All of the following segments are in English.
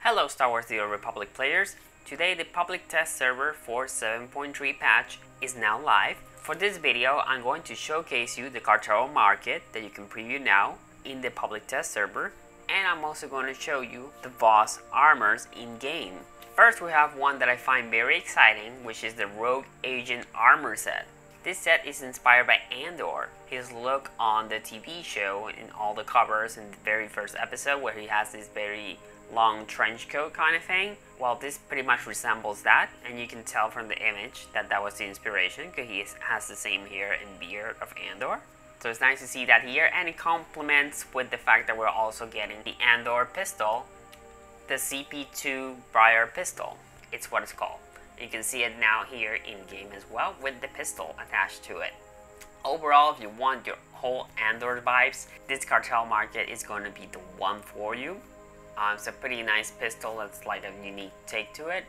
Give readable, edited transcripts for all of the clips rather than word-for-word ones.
Hello Star Wars The Old Republic players. Today the public test server for 7.3 patch is now live. For this video I'm going to showcase you the Cartel market that you can preview now in the public test server, and I'm also going to show you the Voss Armors in game. First we have one that I find very exciting, which is the Rogue Agent armor set. This set is inspired by Andor, his look on the TV show in all the covers in the very first episode where he has this very long trench coat kind of thing. Well, this pretty much resembles that, and you can tell from the image that that was the inspiration because he has the same hair and beard of Andor. So it's nice to see that here, and it complements with the fact that we're also getting the Andor pistol, the CP2 Briar pistol. It's what it's called. You can see it now here in game as well with the pistol attached to it. Overall, if you want your whole Andor vibes, this Cartel market is going to be the one for you. It's a pretty nice pistol. It's like a unique take to it.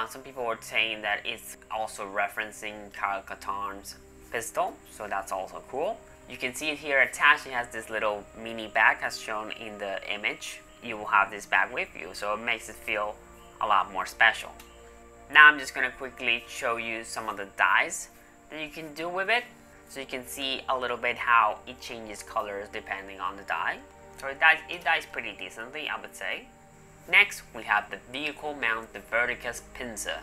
Some people were saying that it's also referencing Kyle Katarn's pistol, so that's also cool. You can see it here attached. It has this little mini bag as shown in the image. You will have this bag with you, so it makes it feel a lot more special. Now I'm just going to quickly show you some of the dyes that you can do with it, so you can see a little bit how it changes colors depending on the dye. So it dies pretty decently, I would say. Next, we have the vehicle mount, the Verticus Pinza.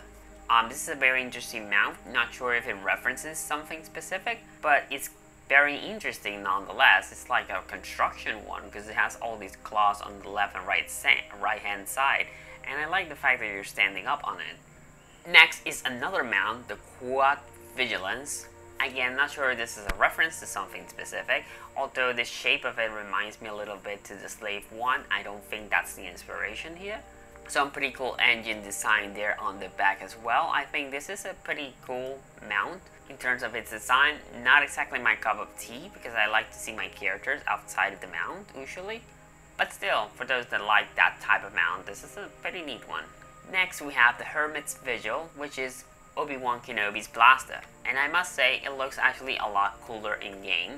This is a very interesting mount. Not sure if it references something specific, but it's very interesting nonetheless. It's like a construction one because it has all these claws on the left and right hand side, and I like the fact that you're standing up on it. Next is another mount, the Quad Vigilance. Again, not sure if this is a reference to something specific, although the shape of it reminds me a little bit to the Slave 1. I don't think that's the inspiration here. Some pretty cool engine design there on the back as well. I think this is a pretty cool mount in terms of its design. Not exactly my cup of tea because I like to see my characters outside of the mount usually. But still, for those that like that type of mount, this is a pretty neat one. Next we have the Hermit's Vigil, which is Obi-Wan Kenobi's blaster, and I must say it looks actually a lot cooler in game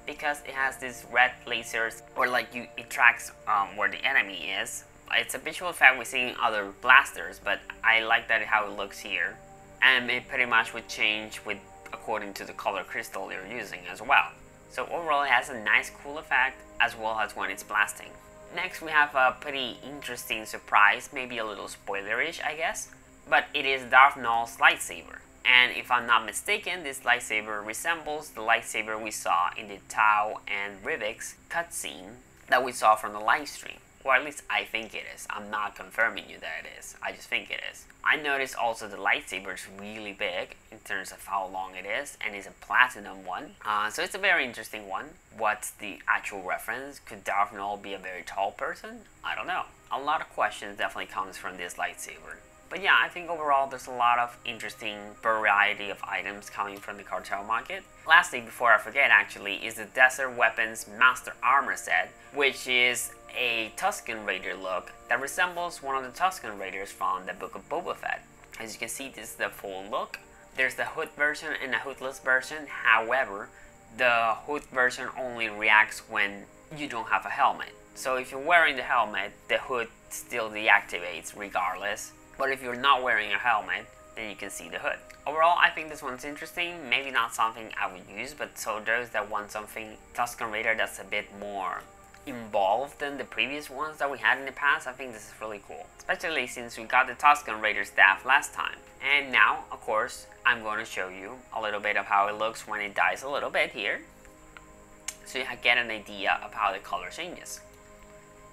because it has these red lasers, or like it tracks where the enemy is. It's a visual effect we see in other blasters, but I like that how it looks here, and it pretty much would change with according to the color crystal you're using as well. So overall it has a nice cool effect as well as when it's blasting. Next we have a pretty interesting surprise, maybe a little spoilerish I guess. But it is Darth Maul's lightsaber, and if I'm not mistaken, this lightsaber resembles the lightsaber we saw in the Tau and Rivix cutscene that we saw from the live stream, or at least I think it is. I'm not confirming you that it is, I just think it is. I noticed also the lightsaber is really big in terms of how long it is, and it's a platinum one, so it's a very interesting one. What's the actual reference? Could Darth Maul be a very tall person? I don't know. A lot of questions definitely comes from this lightsaber. But yeah, I think overall there's a lot of interesting variety of items coming from the Cartel market. Lastly, before I forget actually, is the Desert Weapons Master Armor set, which is a Tusken Raider look that resembles one of the Tusken Raiders from the Book of Boba Fett. As you can see, this is the full look. There's the hood version and the hoodless version. However, the hood version only reacts when you don't have a helmet. So if you're wearing the helmet, the hood still deactivates regardless. But if you're not wearing a helmet, then you can see the hood. Overall, I think this one's interesting. Maybe not something I would use, but so those that want something Tusken Raider that's a bit more involved than the previous ones that we had in the past, I think this is really cool. Especially since we got the Tusken Raider staff last time. And now, of course, I'm going to show you a little bit of how it looks when it dies a little bit here, so you get an idea of how the color changes.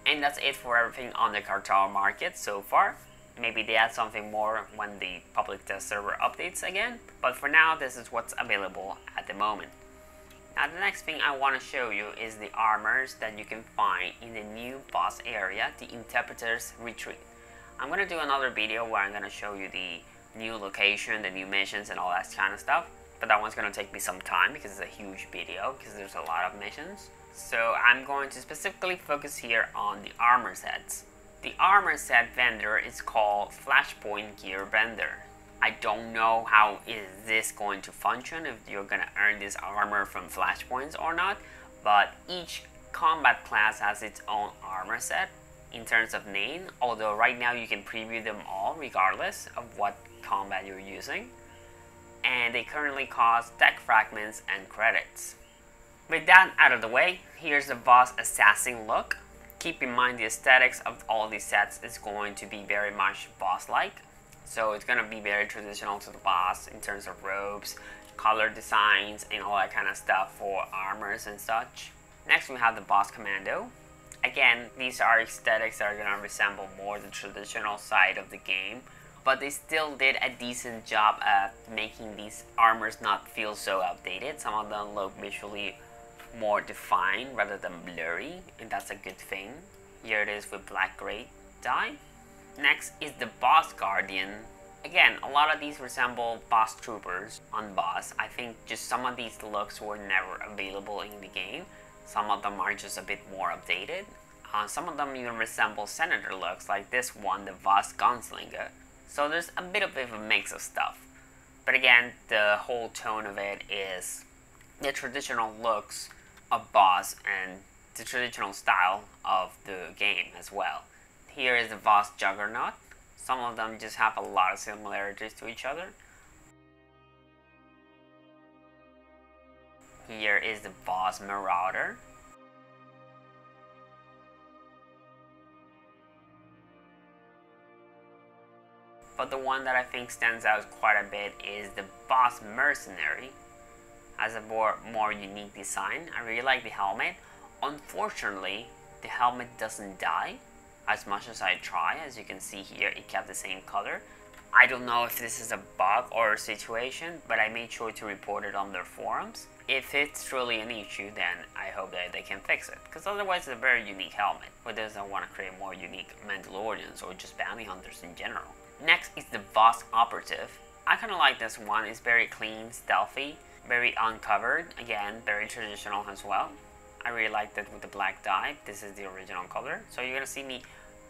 And that's it for everything on the Cartel market so far. Maybe they add something more when the public test server updates again, but for now this is what's available at the moment. Now the next thing I want to show you is the armors that you can find in the new boss area, the Interpreter's Retreat. I'm going to do another video where I'm going to show you the new location, the new missions and all that kind of stuff, but that one's going to take me some time because it's a huge video because there's a lot of missions. So I'm going to specifically focus here on the armor sets. The armor set vendor is called Flashpoint Gear Vendor. I don't know how is this going to function, if you're going to earn this armor from flashpoints or not, but each combat class has its own armor set, in terms of name, although right now you can preview them all regardless of what combat you're using. And they currently cost tech fragments and credits. With that out of the way, here's the Voss assassin look. Keep in mind the aesthetics of all these sets is going to be very much Voss-like. So it's going to be very traditional to the Voss in terms of robes, color designs, and all that kind of stuff for armors and such. Next we have the Voss Commando. Again, these are aesthetics that are going to resemble more the traditional side of the game, but they still did a decent job at making these armors not feel so outdated. Some of them look visually more defined rather than blurry, and that's a good thing. Here it is with black gray dye. Next is the Voss Guardian. Again, a lot of these resemble Voss troopers on Voss. I think just some of these looks were never available in the game. Some of them are just a bit more updated. Some of them even resemble senator looks, like this one, the Voss Gunslinger. So there's a bit of a mix of stuff. But again, the whole tone of it is the traditional looks of Voss and the traditional style of the game as well. Here is the Voss Juggernaut. Some of them just have a lot of similarities to each other. Here is the Voss Marauder. But the one that I think stands out quite a bit is the Voss Mercenary. Has a more unique design. I really like the helmet. Unfortunately, the helmet doesn't die as much as I try. As you can see here, it kept the same color. I don't know if this is a bug or a situation, but I made sure to report it on their forums. If it's truly an issue, then I hope that they can fix it, because otherwise it's a very unique helmet. Who doesn't want to create more unique Mandalorians or just bounty hunters in general? Next is the Voss Operative. I kind of like this one. It's very clean, stealthy, very uncovered. Again, very traditional as well. I really like that with the black dye. This is the original color. So you're going to see me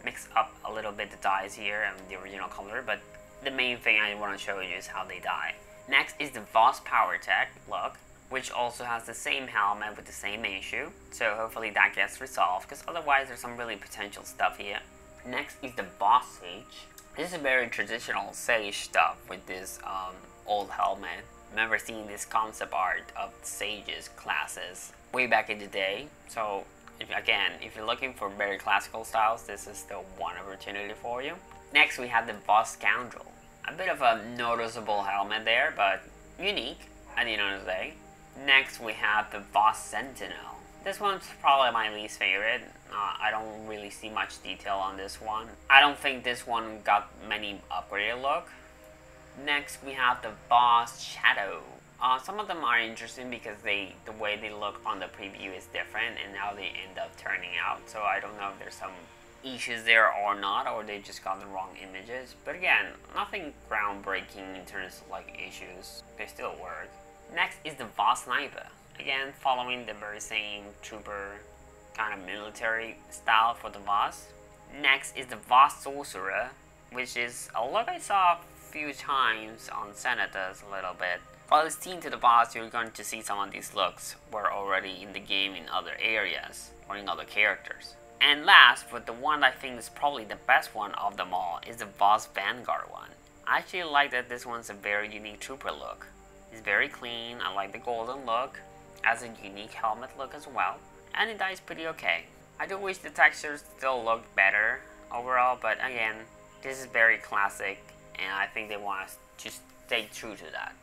mix up a little bit the dyes here and the original color, but the main thing I want to show you is how they dye. Next is the Voss Power Tech look, which also has the same helmet with the same issue. So hopefully that gets resolved, because otherwise there's some really potential stuff here. Next is the Voss Sage. This is a very traditional Sage stuff with this old helmet. Remember seeing this concept art of Sage's classes way back in the day. So if you're looking for very classical styles, this is the one opportunity for you. Next we have the Voss Scoundrel. A bit of a noticeable helmet there, but unique at the end of the day. Next we have the Voss Sentinel. This one's probably my least favorite. I don't really see much detail on this one. I don't think this one got many upgraded look. Next we have the Voss Shadow. Some of them are interesting because the way they look on the preview is different, and now they end up turning out. So I don't know if there's some issues there or not, or they just got the wrong images. But again, nothing groundbreaking in terms of like issues. They still work. Next is the Voss Sniper. Again, following the very same trooper kind of military style for the Voss. Next is the Voss Sorcerer, which is a look I saw a few times on Senators a little bit. While it's themed to the Voss, you're going to see some of these looks were already in the game in other areas or in other characters. And last, but the one I think is probably the best one of them all, is the Voss Vanguard one. I actually like that this one's a very unique trooper look. It's very clean. I like the golden look. Has a unique helmet look as well, and it dies pretty okay. I do wish the textures still looked better overall, but again, this is very classic, and I think they want to stay true to that.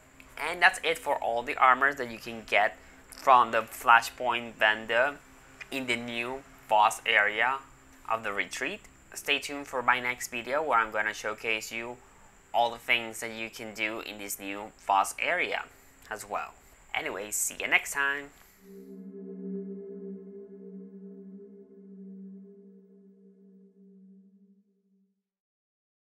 And that's it for all the armors that you can get from the Flashpoint vendor in the new Voss area of the retreat. Stay tuned for my next video where I'm going to showcase you all the things that you can do in this new Voss area as well. Anyway, see you next time.